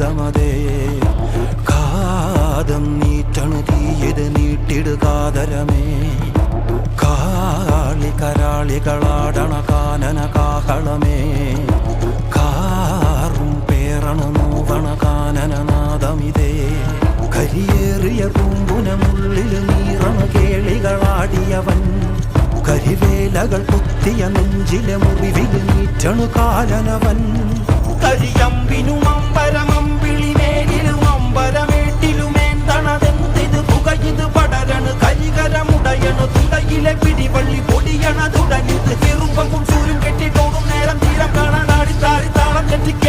അത്ഭുതമതേ കാതം നീറ്റണു തീയത് നീട്ടിടുകാതരമേ കാളി കരാളികളാടണ കാനന കാഹളമേ കാറും പേറണ നോവണ കാനനനാദമിതേ കരിയേറിയ പൂമ്പുനമുള്ളിൽ നീറണ കേളികളാടിയവൻ കരിവേലകൾ കുത്തിയ നെഞ്ചിലെ മുറിവിൽ നീറ്റണു കാലനവൻ കരിയമ്പിനും അമ്പരമമ്പിളിമേലിലും അമ്പരമേട്ടിലുമേന്തണതെന്തിത് പുകയിത് പടരണു കരികരമുടയണു തുളയിലെ പിടിവള്ളി പൊടിയണ തുടങ്ങിത് ചെറുമ്പും ചൂരും കെട്ടിട്ടോടും നേരം തീരം കാണാൻ ആടി താളം തെറ്റിക്ക